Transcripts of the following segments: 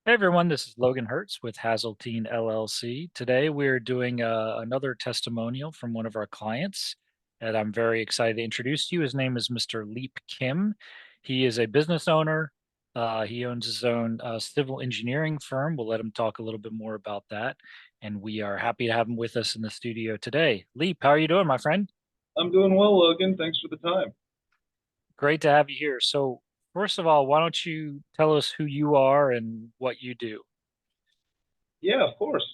Hey everyone, this is Logan Hertz with Hazeltine LLC. Today we're doing another testimonial from one of our clients that I'm very excited to introduce to you. His name is Mr. Leap Kim. He is a business owner. He owns his own civil engineering firm. We'll let him talk a little bit more about that. And we are happy to have him with us in the studio today. Leap, how are you doing, my friend? I'm doing well, Logan. Thanks for the time. Great to have you here. So, first of all, why don't you tell us who you are and what you do? Yeah, of course.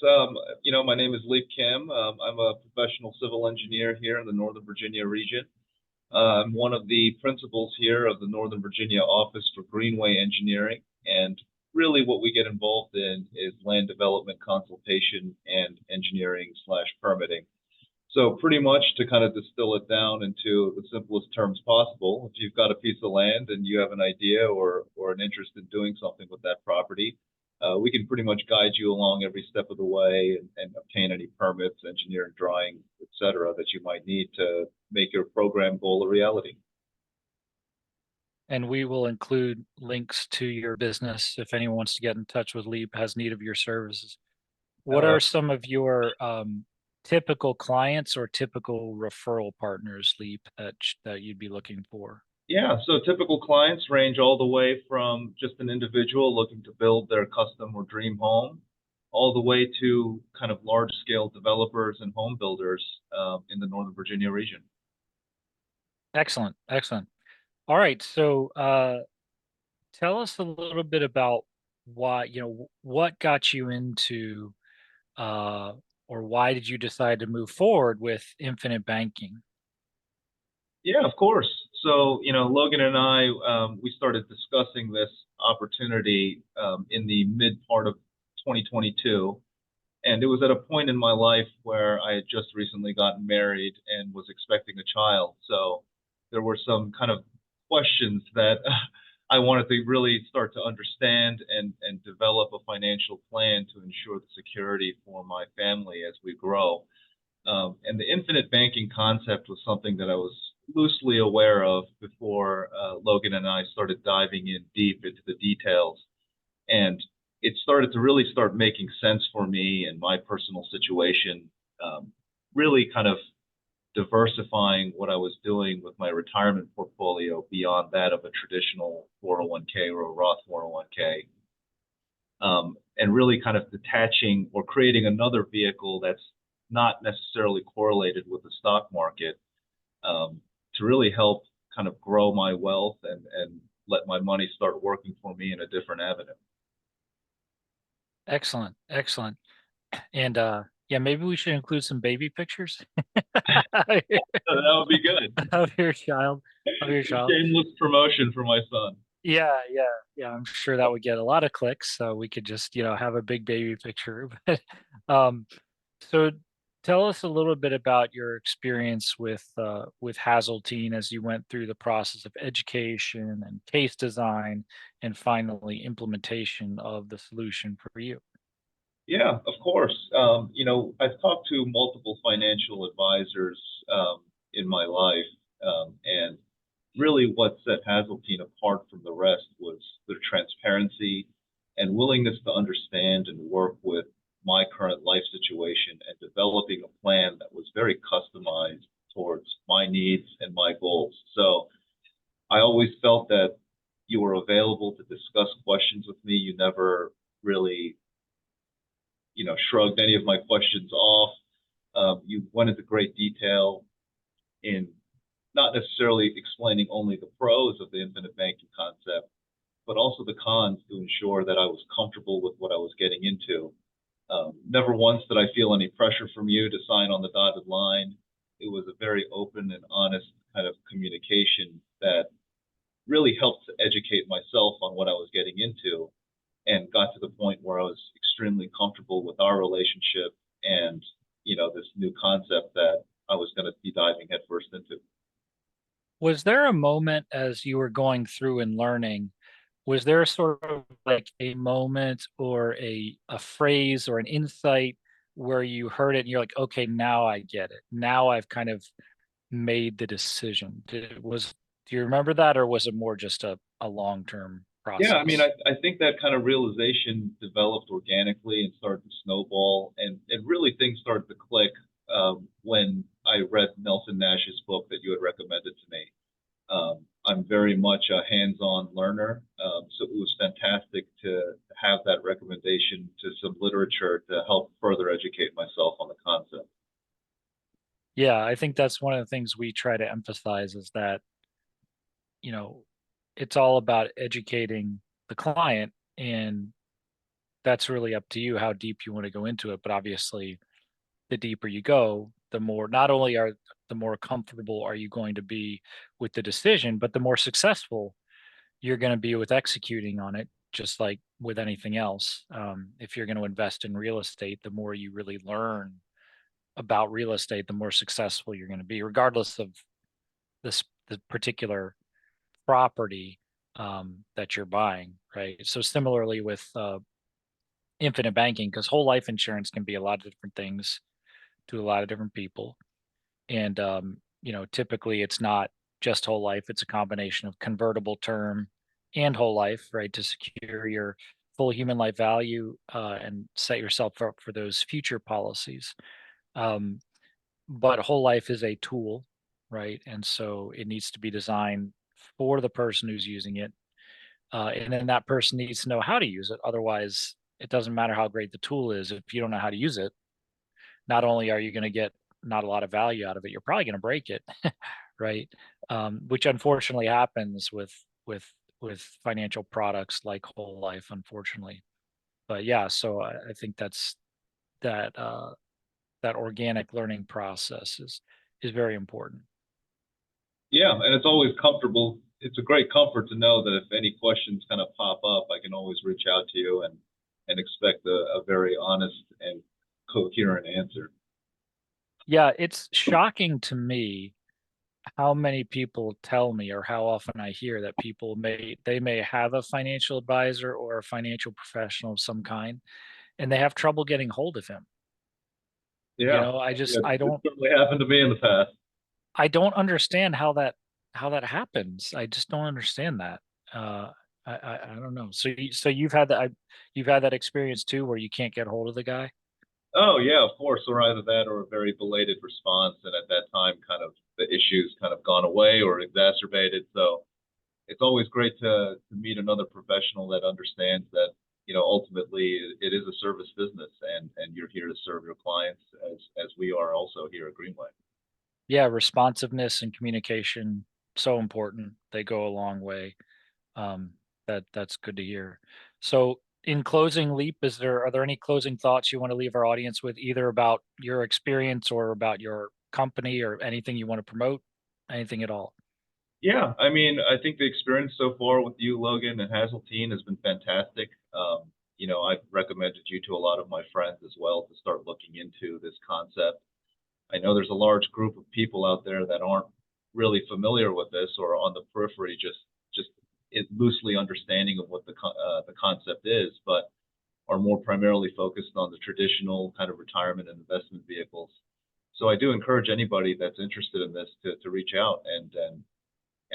My name is Lheep Kim. I'm a professional civil engineer here in the Northern Virginia region. I'm one of the principals here of the Northern Virginia office for Greenway Engineering. And really what we get involved in is land development consultation and engineering slash permitting. So pretty much to kind of distill it down into the simplest terms possible, if you've got a piece of land and you have an idea or an interest in doing something with that property, we can pretty much guide you along every step of the way and obtain any permits, engineering drawings, et cetera, that you might need to make your program goal a reality. And we will include links to your business if anyone wants to get in touch with Leap, has need of your services. What Uh, are some of your typical clients or typical referral partners, Leap, that you'd be looking for? yeah, so typical clients range all the way from just an individual looking to build their custom or dream home, all the way to kind of large scale developers and home builders in the Northern Virginia region. Excellent, excellent. All right, so tell us a little bit about what got you into uh, or why did you decide to move forward with infinite banking? Yeah, of course. So, Logan and I, we started discussing this opportunity in the mid part of 2022. And it was at a point in my life where I had just recently gotten married and was expecting a child. So there were some kind of questions that I wanted to really start to understand and develop a financial plan to ensure the security for my family as we grow. And the infinite banking concept was something that I was loosely aware of before Logan and I started diving in deep into the details. And it started to really start making sense for me and my personal situation, really kind of diversifying what I was doing with my retirement portfolio beyond that of a traditional 401k or a Roth 401k, and really kind of detaching or creating another vehicle that's not necessarily correlated with the stock market, to really help kind of grow my wealth and let my money start working for me in a different avenue. Excellent, excellent. And yeah, maybe we should include some baby pictures That would be good. of your child, of your child. Shameless promotion for my son. Yeah, yeah, yeah. I'm sure that would get a lot of clicks, so we could just, have a big baby picture. But um, so tell us a little bit about your experience with Hazeltine as you went through the process of education and case design and finally implementation of the solution for you. Yeah, of course. I've talked to multiple financial advisors in my life, and really what set Hazeltine apart from the rest was their transparency and willingness to understand and work with my current life situation and developing a plan that was very customized towards my needs and my goals. So I always felt that you were available to discuss questions with me. You never really shrugged any of my questions off. You went into great detail in not necessarily explaining only the pros of the infinite banking concept, but also the cons to ensure that I was comfortable with what I was getting into. Never once did I feel any pressure from you to sign on the dotted line. It was a very open and honest kind of communication that really helped to educate myself on what I was getting into and got to the point where I was extremely comfortable with our relationship and, this new concept that I was going to be diving headfirst into. Was there a moment as you were going through and learning, was there sort of like a moment or a phrase or an insight where you heard it and you're like, okay, now I get it. Now I've kind of made the decision. Do you remember that or was it more just a long term? Yeah, I mean, process? I think that kind of realization developed organically and started to snowball, and really things started to click when I read Nelson Nash's book that you had recommended to me. I'm very much a hands-on learner, so it was fantastic to have that recommendation to some literature to help further educate myself on the concept. Yeah, I think that's one of the things we try to emphasize is that, you know, it's all about educating the client, and that's really up to you how deep you want to go into it. But obviously, the deeper you go, the more not only are the more comfortable are you going to be with the decision, but the more successful you're going to be with executing on it, just like with anything else. If you're going to invest in real estate, the more you really learn about real estate, the more successful you're going to be, regardless of the particular property that you're buying, right? So similarly with infinite banking, because whole life insurance can be a lot of different things to a lot of different people, and typically it's not just whole life; it's a combination of convertible term and whole life, right, to secure your full human life value and set yourself up for those future policies. Um, but whole life is a tool, right? And so it needs to be designed for the person who's using it. And then that person needs to know how to use it. Otherwise, it doesn't matter how great the tool is. If you don't know how to use it, not only are you going to get not a lot of value out of it, you're probably going to break it, right? Which unfortunately happens with with financial products like whole life, unfortunately. But yeah, so I think that that organic learning process is very important. Yeah, and it's always comfortable. It's a great comfort to know that if any questions kind of pop up, I can always reach out to you and expect a very honest and coherent answer. Yeah, it's shocking to me how many people tell me or how often I hear that people may have a financial advisor or a financial professional of some kind, and they have trouble getting hold of him. Yeah, yeah, it certainly happened to me in the past. I don't understand how that happens. I just don't understand that. Uh, I don't know. So you've had that experience too, where you can't get hold of the guy. Oh yeah, of course, or either that or a very belated response, and at that time, kind of the issues kind of gone away or exacerbated. So it's always great to meet another professional that understands that ultimately it is a service business, and you're here to serve your clients as we are also here at Greenway. Yeah, responsiveness and communication so important. They go a long way. That's good to hear. So, in closing, Leap, are there any closing thoughts you want to leave our audience with, either about your experience or about your company or anything you want to promote, anything at all? Yeah, I mean, I think the experience so far with you, Logan, and Hazeltine has been fantastic. I've recommended you to a lot of my friends as well to start looking into this concept. I know there's a large group of people out there that aren't really familiar with this or on the periphery, just loosely understanding of what the concept is, but are more primarily focused on the traditional kind of retirement and investment vehicles. So I do encourage anybody that's interested in this to reach out and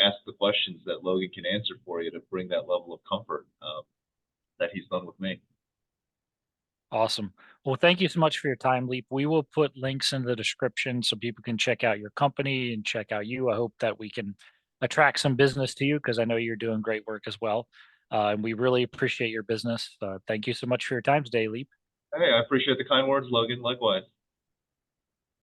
ask the questions that Logan can answer for you to bring that level of comfort that he's done with me. Awesome. Well, thank you so much for your time, Leap. We will put links in the description so people can check out your company and check out you. I hope that we can attract some business to you because I know you're doing great work as well. And we really appreciate your business. Thank you so much for your time today, Leap. Hey, I appreciate the kind words, Logan. Likewise.